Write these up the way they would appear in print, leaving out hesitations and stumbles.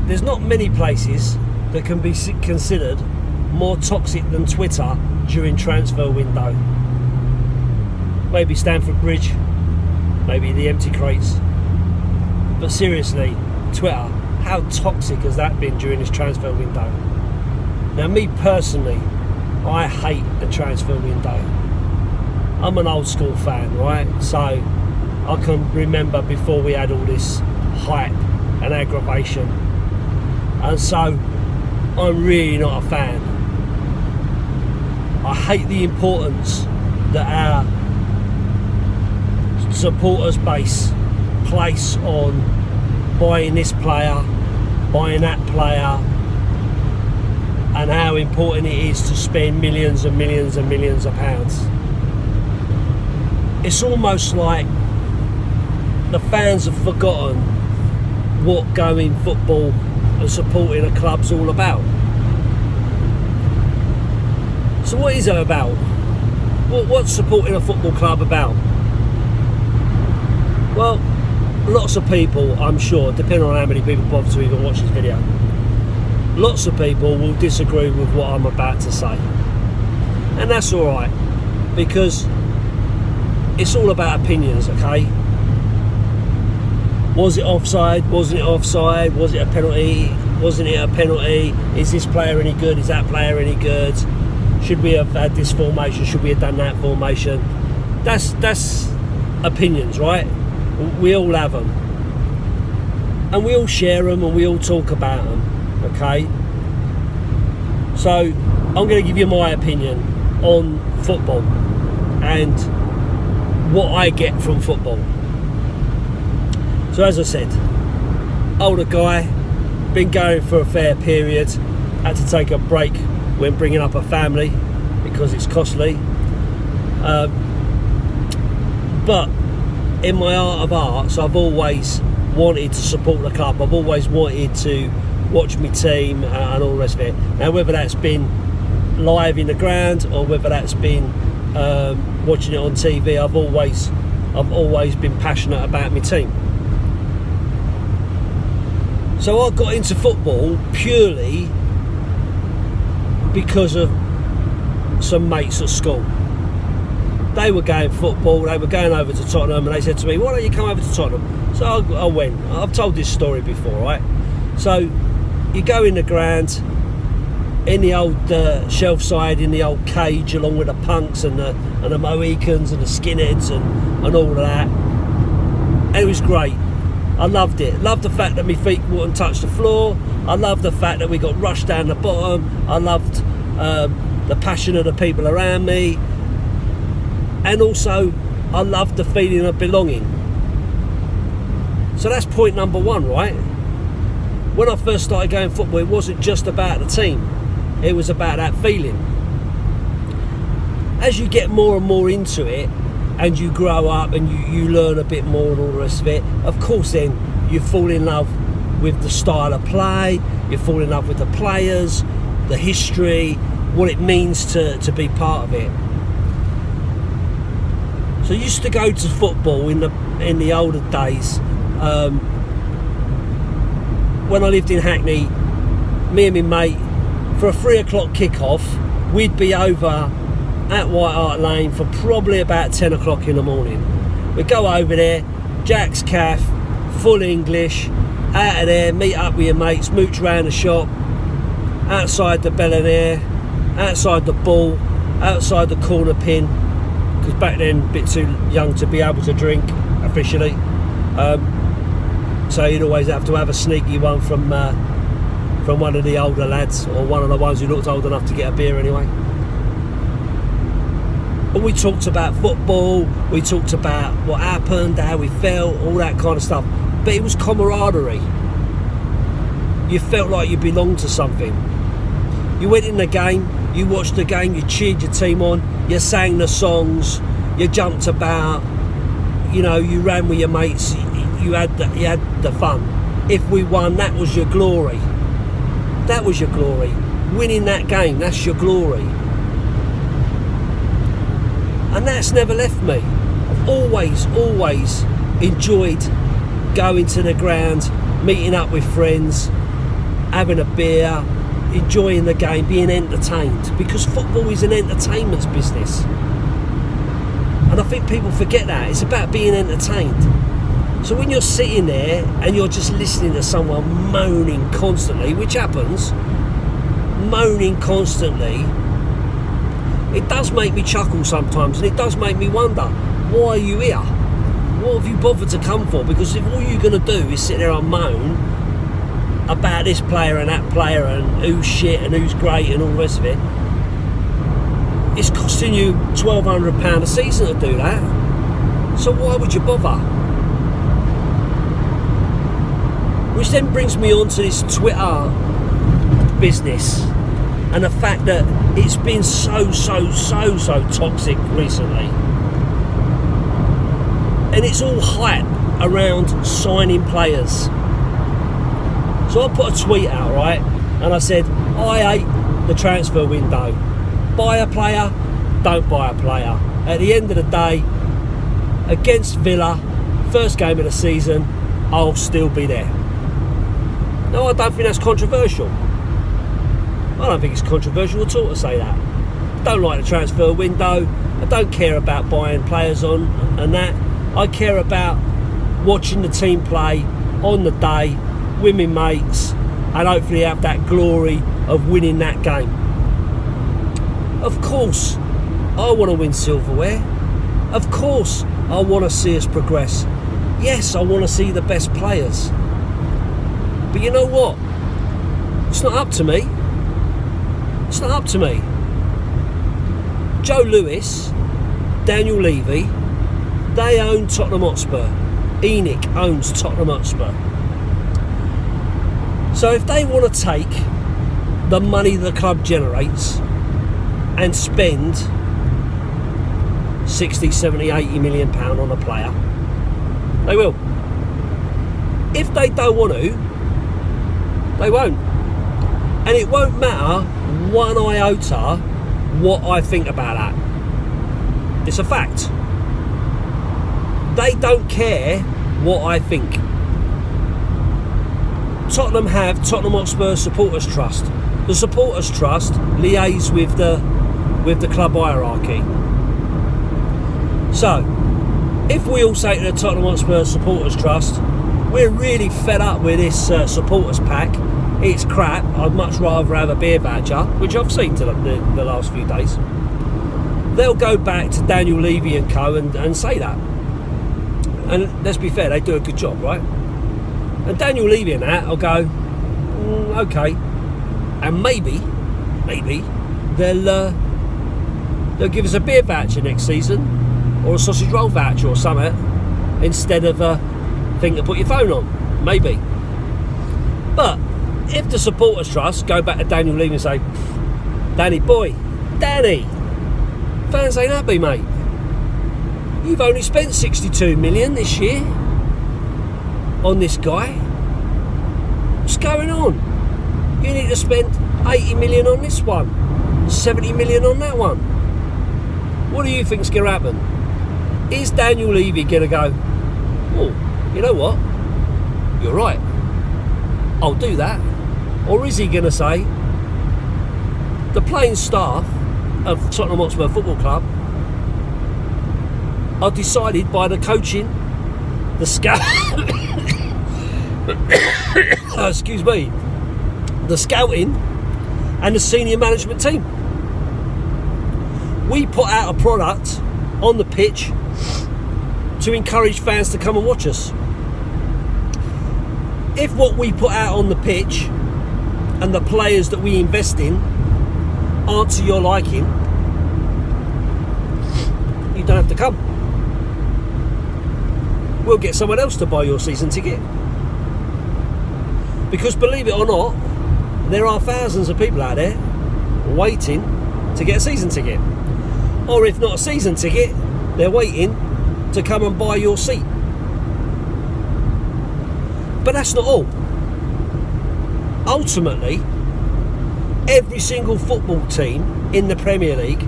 there's not many places that can be considered more toxic than Twitter during transfer window. Maybe Stamford Bridge, maybe the empty crates. But seriously, Twitter, how toxic has that been during this transfer window? Now, me personally, I hate the transfer window. I'm an old school fan, right? So I can remember before we had all this hype and aggravation. And so I'm really not a fan. I hate the importance that our supporters base place on buying this player, buying that player, and how important it is to spend millions and millions and millions of pounds. It's almost like the fans have forgotten what going football and supporting a club's all about. So what is it about? What's supporting a football club about? Well, lots of people, I'm sure, depending on how many people bother to even watch this video, lots of people will disagree with what I'm about to say. And that's alright, because it's all about opinions, okay? Was it offside? Wasn't it offside? Was it a penalty? Wasn't it a penalty? Is this player any good? Is that player any good? Should we have had this formation? Should we have done that formation? That's opinions, right? We all have them. And we all share them and we all talk about them, okay? So I'm going to give you my opinion on football and what I get from football. So as I said, older guy, been going for a fair period, had to take a break when bringing up a family because it's costly. But in my art of arts, I've always wanted to support the club. I've always wanted to watch my team and all the rest of it. Now, whether that's been live in the ground or whether that's been watching it on TV, I've always been passionate about my team. So I got into football purely because of some mates at school. They were going football, they were going over to Tottenham, and they said to me, why don't you come over to Tottenham? So I went. I've told this story before, right? So you go in the ground, in the old shelf side, in the old cage, along with the punks and the Mohicans and the skinheads and all of that. And it was great. I loved it. Loved the fact that my feet wouldn't touch the floor. I loved the fact that we got rushed down the bottom. I loved the passion of the people around me. And also, I loved the feeling of belonging. So that's point number one, right? When I first started going football, it wasn't just about the team. It was about that feeling. As you get more and more into it, and you grow up and you learn a bit more and all the rest of it, of course then you fall in love with the style of play, you fall in love with the players, the history, what it means to be part of it. So I used to go to football in the older days. When I lived in Hackney, me and my mate, for a 3 o'clock kick-off, we'd be over at White Hart Lane for probably about 10 o'clock in the morning. We'd go over there, Jack's Caff, full English, out of there, meet up with your mates, mooch round the shop, outside the Bell and Air, outside the Ball, outside the Corner Pin, because back then a bit too young to be able to drink officially. So you'd always have to have a sneaky one from one of the older lads, or one of the ones who looked old enough to get a beer anyway. And we talked about football, we talked about what happened, how we felt, all that kind of stuff. But it was camaraderie. You felt like you belonged to something. You went in the game, you watched the game, you cheered your team on, you sang the songs, you jumped about, you know, you ran with your mates, you had the fun. If we won, that was your glory. That was your glory. Winning that game, that's your glory. And that's never left me. I've always enjoyed going to the ground, meeting up with friends, having a beer, enjoying the game, being entertained, because football is an entertainment business. And I think people forget that. It's about being entertained. So when you're sitting there and you're just listening to someone moaning constantly, which happens, moaning constantly, it does make me chuckle sometimes, and it does make me wonder, why are you here? What have you bothered to come for? Because if all you're going to do is sit there and moan about this player and that player and who's shit and who's great and all the rest of it, it's costing you £1,200 a season to do that. So why would you bother? Which then brings me on to this Twitter business and the fact that it's been so toxic recently. And it's all hype around signing players. So I put a tweet out, right? And I said, I hate the transfer window. Buy a player, don't buy a player. At the end of the day, against Villa, first game of the season, I'll still be there. No, I don't think that's controversial. I don't think it's controversial at all to say that. I don't like the transfer window. I don't care about buying players on and that. I care about watching the team play on the day, winning mates, and hopefully have that glory of winning that game. Of course, I want to win silverware. Of course, I want to see us progress. Yes, I want to see the best players. But you know what? It's not up to me. It's not up to me. Joe Lewis, Daniel Levy, they own Tottenham Hotspur. ENIC owns Tottenham Hotspur. So if they want to take the money the club generates and spend 60, 70, 80 million pound on a player, they will. If they don't want to, they won't. And it won't matter one iota what I think about that. It's a fact. They don't care what I think. Tottenham have Tottenham Hotspur Supporters Trust. The Supporters Trust liaise with the club hierarchy. So, if we all say to the Tottenham Hotspur Supporters Trust, we're really fed up with this supporters pack, it's crap, I'd much rather have a beer voucher, which I've seen to the last few days, they'll go back to Daniel Levy and co and say that. And let's be fair, they do a good job, right? And Daniel Levy and that, I'll go, okay. And maybe they'll give us a beer voucher next season, or a sausage roll voucher or something, instead of a thing to put your phone on. Maybe. But if the Supporters Trust go back to Daniel Levy and say, Danny fans ain't happy, mate. You've only spent 62 million this year on this guy. What's going on? You need to spend 80 million on this one, 70 million on that one. What do you think's going to happen? Is Daniel Levy going to go, oh, you know what? You're right. I'll do that. Or is he going to say, the playing staff of Tottenham Hotspur Football Club are decided by the coaching, the scout, excuse me, the scouting and the senior management team. We put out a product on the pitch to encourage fans to come and watch us. If what we put out on the pitch and the players that we invest in aren't to your liking, you don't have to come. We'll get someone else to buy your season ticket. Because believe it or not, there are thousands of people out there waiting to get a season ticket. Or if not a season ticket, they're waiting to come and buy your seat. But that's not all. Ultimately, every single football team in the Premier League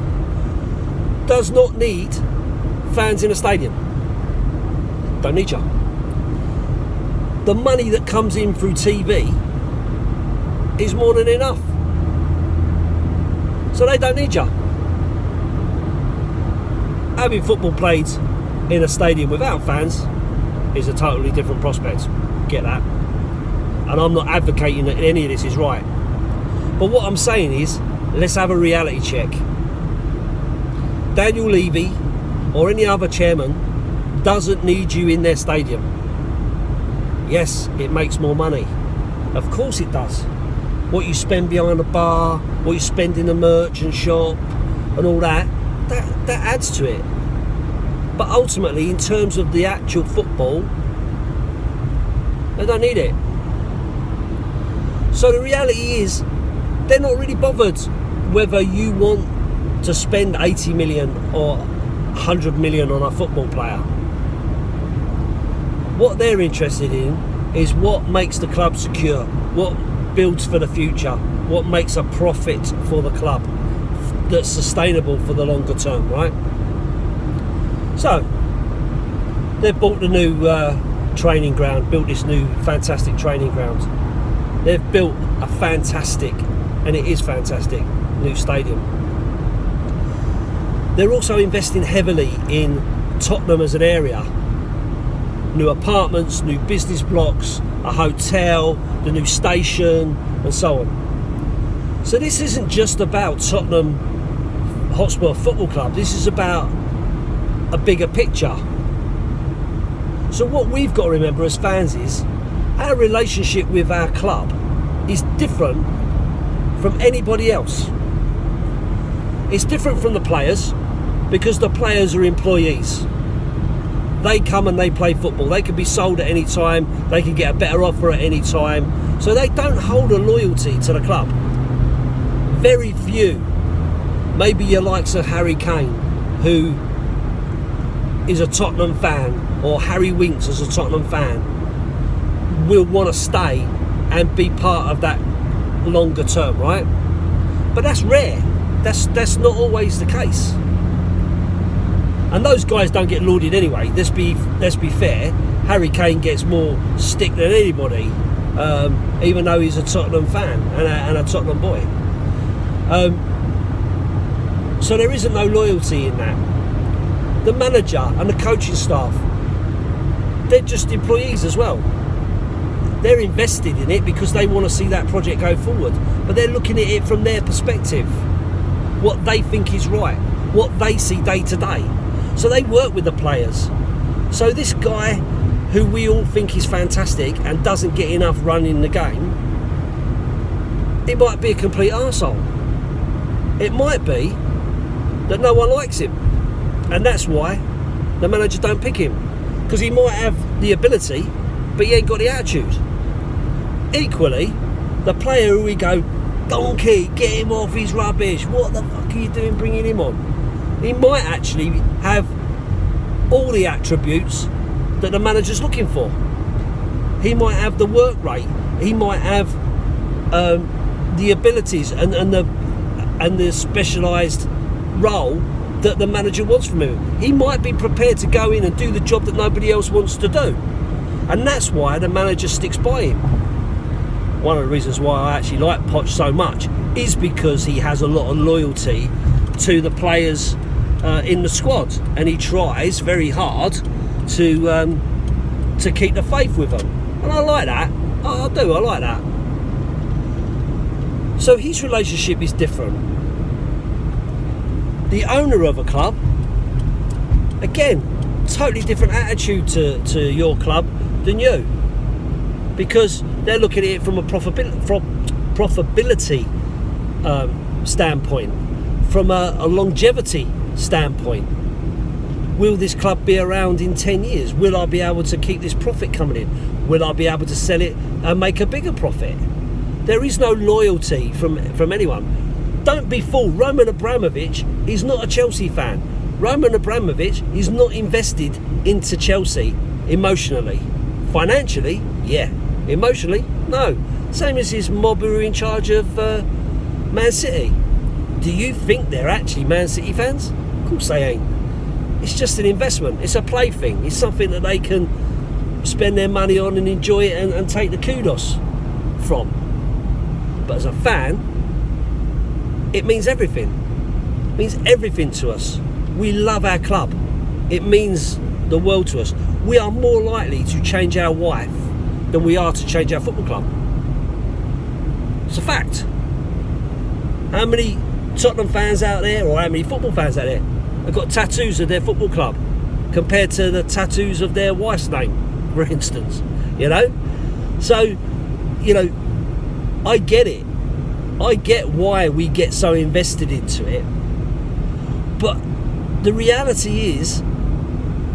does not need fans in a stadium. Don't need you. The money that comes in through TV is more than enough. So they don't need you. Having football played in a stadium without fans is a totally different prospect. Get that? And I'm not advocating that any of this is right. But what I'm saying is, let's have a reality check. Daniel Levy or any other chairman doesn't need you in their stadium. Yes, it makes more money. Of course it does. What you spend behind the bar, what you spend in the merchant shop and all that adds to it. But ultimately, in terms of the actual football, they don't need it. So the reality is, they're not really bothered whether you want to spend 80 million or 100 million on a football player. What they're interested in is what makes the club secure, what builds for the future, what makes a profit for the club that's sustainable for the longer term, right? So they've bought the new training ground, built this new fantastic training ground. They've built a fantastic, and it is fantastic, new stadium. They're also investing heavily in Tottenham as an area. New apartments, new business blocks, a hotel, the new station, and so on. So this isn't just about Tottenham Hotspur Football Club. This is about a bigger picture. So what we've got to remember as fans is our relationship with our club is different from anybody else. It's different from the players because the players are employees. They come and they play football. They can be sold at any time. They can get a better offer at any time. So they don't hold a loyalty to the club. Very few. Maybe your likes of Harry Kane, who is a Tottenham fan, or Harry Winks as a Tottenham fan, will want to stay and be part of that longer term, right? But that's rare. That's not always the case. And those guys don't get lauded anyway. Let's be fair. Harry Kane gets more stick than anybody, even though he's a Tottenham fan and a Tottenham boy. So there isn't no loyalty in that. The manager and the coaching staff, they're just employees as well. They're invested in it because they want to see that project go forward. But they're looking at it from their perspective, what they think is right, what they see day to day. So they work with the players. So this guy, who we all think is fantastic and doesn't get enough run in the game, it might be a complete arsehole. It might be that no one likes him, and that's why the manager don't pick him, because he might have the ability but he ain't got the attitude. Equally, the player who we go, donkey, get him off, he's rubbish, what the fuck are you doing bringing him on? He might actually have all the attributes that the manager's looking for. He might have the work rate, he might have the abilities and the specialised role that the manager wants from him. He might be prepared to go in and do the job that nobody else wants to do, and that's why the manager sticks by him. One of the reasons why I actually like Poch so much is because he has a lot of loyalty to the players in the squad, and he tries very hard to keep the faith with them, and I like that. I like that. So his relationship is different. The owner of a club, again, totally different attitude to your club than you, because they're looking at it from a profitability standpoint, from a longevity standpoint. Will this club be around in 10 years? Will I be able to keep this profit coming in? Will I be able to sell it and make a bigger profit? There is no loyalty from anyone. Don't be fooled. Roman Abramovich is not a Chelsea fan. Roman Abramovich is not invested into Chelsea emotionally. Financially, yeah. Emotionally, no. Same as his mob who are in charge of Man City. Do you think they're actually Man City fans? Of course they ain't. It's just an investment. It's a plaything. It's something that they can spend their money on and enjoy it and take the kudos from. But as a fan, it means everything. It means everything to us. We love our club. It means the world to us. We are more likely to change our wife than we are to change our football club. It's a fact. How many Tottenham fans out there, or how many football fans out there, have got tattoos of their football club compared to the tattoos of their wife's name, for instance? You know? So, you know, I get it. I get why we get so invested into it. But the reality is,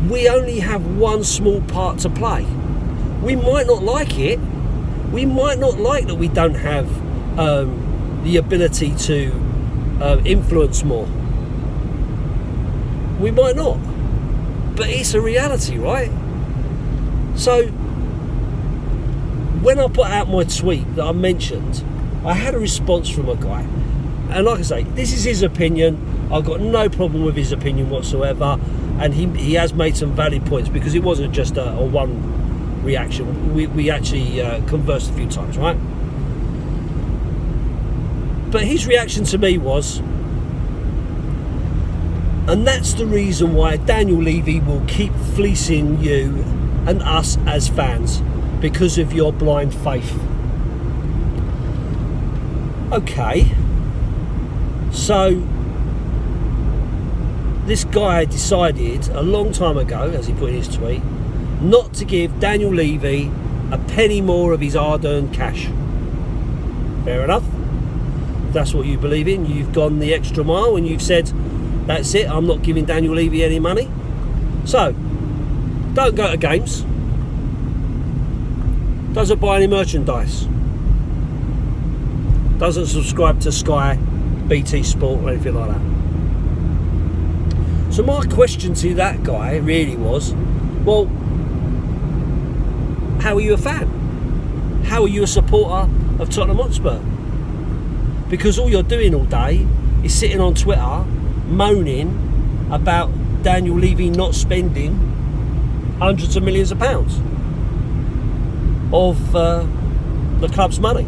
we only have one small part to play. We might not like it. We might not like that we don't have the ability to influence more. We might not. But it's a reality, right? So, when I put out my tweet that I mentioned, I had a response from a guy. And like I say, this is his opinion. I've got no problem with his opinion whatsoever. And he has made some valid points, because it wasn't just a one reaction. We actually conversed a few times, right? But his reaction to me was, and that's the reason why Daniel Levy will keep fleecing you and us as fans, because of your blind faith. Okay, so this guy decided a long time ago, as he put in his tweet, not to give Daniel Levy a penny more of his hard-earned cash. Fair enough. If that's what you believe in, you've gone the extra mile and you've said, that's it, I'm not giving Daniel Levy any money. So, don't go to games. Doesn't buy any merchandise. Doesn't subscribe to Sky, BT Sport, or anything like that. So my question to that guy really was, well, how are you a fan? How are you a supporter of Tottenham Hotspur? Because all you're doing all day is sitting on Twitter moaning about Daniel Levy not spending hundreds of millions of pounds of the club's money.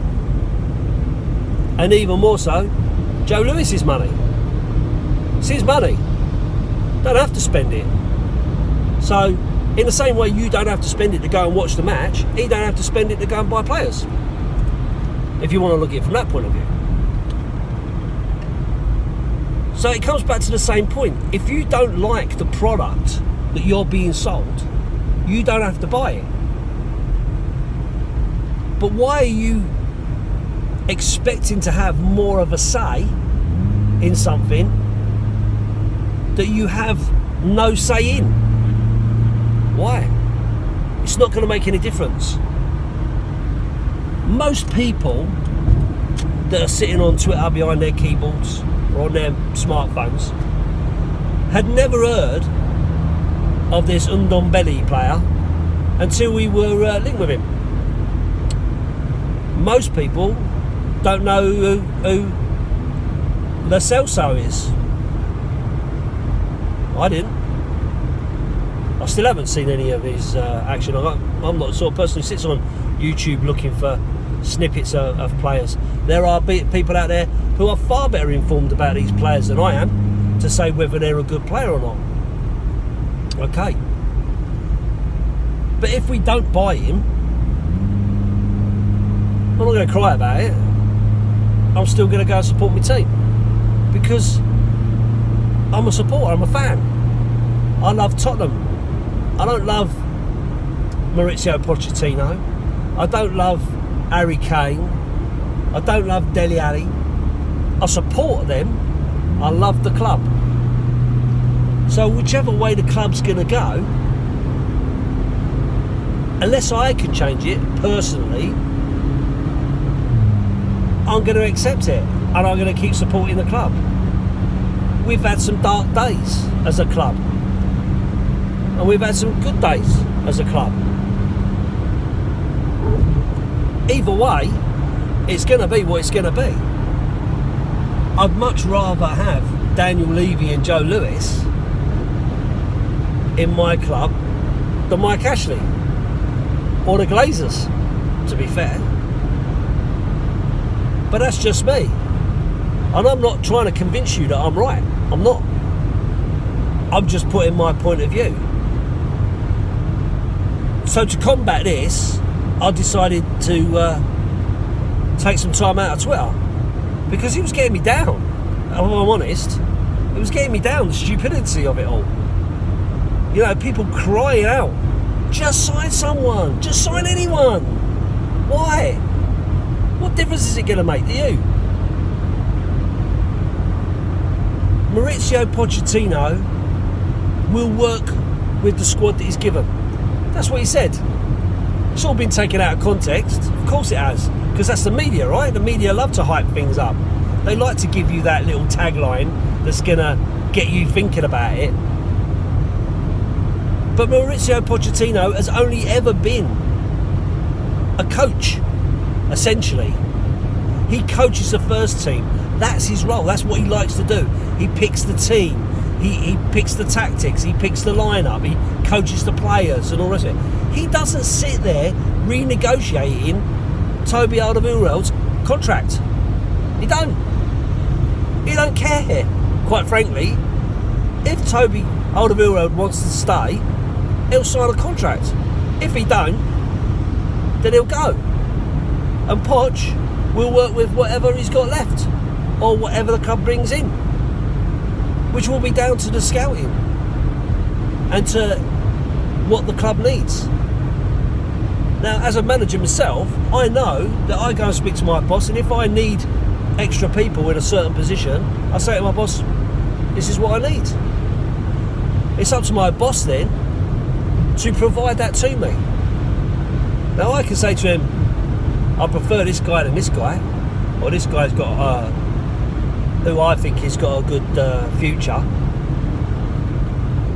And even more so, Joe Lewis's money. It's his money. Don't have to spend it. So, in the same way you don't have to spend it to go and watch the match, he don't have to spend it to go and buy players. If you want to look at it from that point of view. So it comes back to the same point. If you don't like the product that you're being sold, you don't have to buy it. But why are you expecting to have more of a say in something that you have no say in? Why? It's not going to make any difference. Most people that are sitting on Twitter behind their keyboards or on their smartphones had never heard of this Ndombele player until we were linked with him. Most people don't know who Lo Celso is. I didn't. I still haven't seen any of his action. I'm not the sort of person who sits on YouTube looking for snippets of players. There are people out there who are far better informed about these players than I am to say whether they're a good player or not. Okay. But if we don't buy him, I'm not going to cry about it. I'm still going to go and support my team, because I'm a supporter, I'm a fan. I love Tottenham. I don't love Maurizio Pochettino. I don't love Harry Kane. I don't love Dele Alli. I support them. I love the club. So whichever way the club's going to go, unless I can change it personally, I'm going to accept it, and I'm going to keep supporting the club. We've had some dark days as a club, and we've had some good days as a club. Either way, it's going to be what it's going to be. I'd much rather have Daniel Levy and Joe Lewis in my club than Mike Ashley or the Glazers, to be fair. But that's just me. And I'm not trying to convince you that I'm right. I'm not. I'm just putting my point of view. So to combat this, I decided to take some time out of Twitter, because it was getting me down. If I'm honest, it was getting me down, the stupidity of it all. You know, people crying out, just sign someone, just sign anyone. Why? What difference is it going to make to you? Mauricio Pochettino will work with the squad that he's given. That's what he said. It's all been taken out of context. Of course it has, because that's the media, right? The media love to hype things up. They like to give you that little tagline that's going to get you thinking about it. But Mauricio Pochettino has only ever been a coach, essentially. He coaches the first team. That's his role. That's what he likes to do. He picks the team. He picks the tactics. He picks the lineup. He coaches the players and all the rest of it. He doesn't sit there renegotiating Toby Alderweireld's contract. He don't. He don't care, quite frankly. If Toby Alderweireld wants to stay, he'll sign a contract. If he don't, then he'll go. And Poch will work with whatever he's got left, or whatever the club brings in, which will be down to the scouting and to what the club needs. Now, as a manager myself, I know that I go and speak to my boss, and if I need extra people in a certain position, I say to my boss, this is what I need. It's up to my boss then to provide that to me. Now, I can say to him, I prefer this guy than this guy, or this guy's got who I think has got a good future,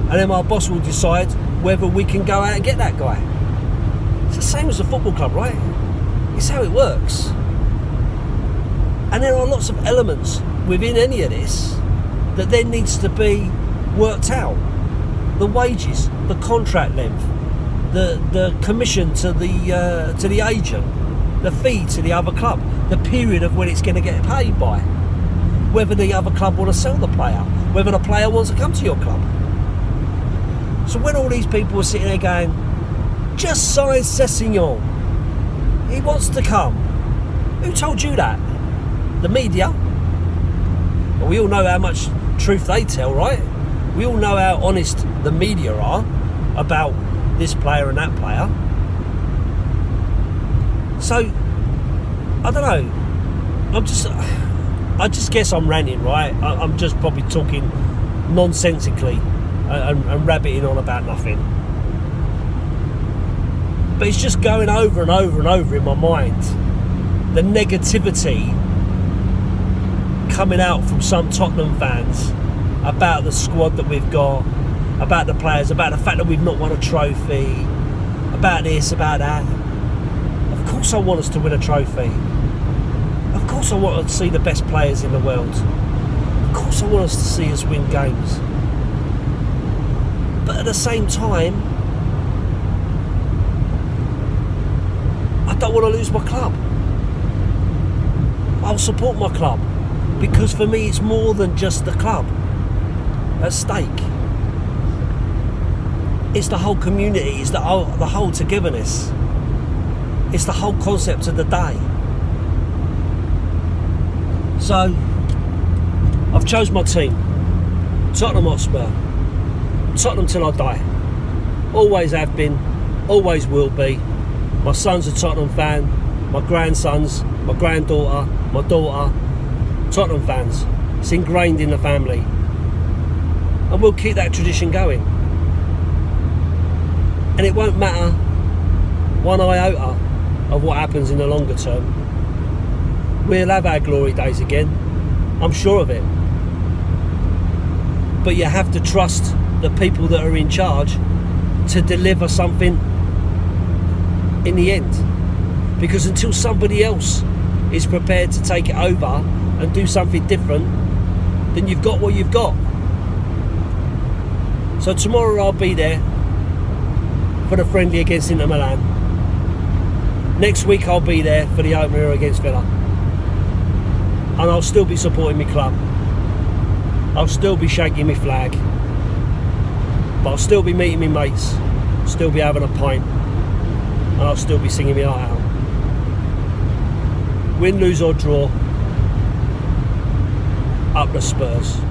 and then my boss will decide whether we can go out and get that guy. It's the same as a football club, right? It's how it works. And there are lots of elements within any of this that then needs to be worked out. The wages, the contract length, the commission to the agent, the fee to the other club, the period of when it's going to get paid by, whether the other club want to sell the player, whether the player wants to come to your club. So when all these people are sitting there going, just sign Sessegnon, he wants to come. Who told you that? The media. Well, we all know how much truth they tell, right? We all know how honest the media are about this player and that player. So, I don't know. I just guess I'm ranting, right? I'm just probably talking nonsensically and rabbiting on about nothing. But it's just going over and over and over in my mind. The negativity coming out from some Tottenham fans about the squad that we've got, about the players, about the fact that we've not won a trophy, about this, about that. Of course I want us to win a trophy. Of course I want to see the best players in the world. Of course I want us to see us win games. But at the same time, I don't want to lose my club. I'll support my club, because for me it's more than just the club at stake. It's the whole community, it's the whole togetherness. It's the whole concept of the day. So, I've chose my team. Tottenham Hotspur. Tottenham till I die. Always have been, always will be. My son's a Tottenham fan. My grandsons, my granddaughter, my daughter, Tottenham fans. It's ingrained in the family. And we'll keep that tradition going. And it won't matter one iota of what happens in the longer term. We'll have our glory days again. I'm sure of it. But you have to trust the people that are in charge to deliver something in the end. Because until somebody else is prepared to take it over and do something different, then you've got what you've got. So tomorrow I'll be there for the friendly against Inter Milan. Next week I'll be there for the opener against Villa. and I'll still be supporting my club. I'll still be shaking my flag, but I'll still be meeting my mates, still be having a pint, and I'll still be singing my heart out. Win, lose or draw, up the Spurs.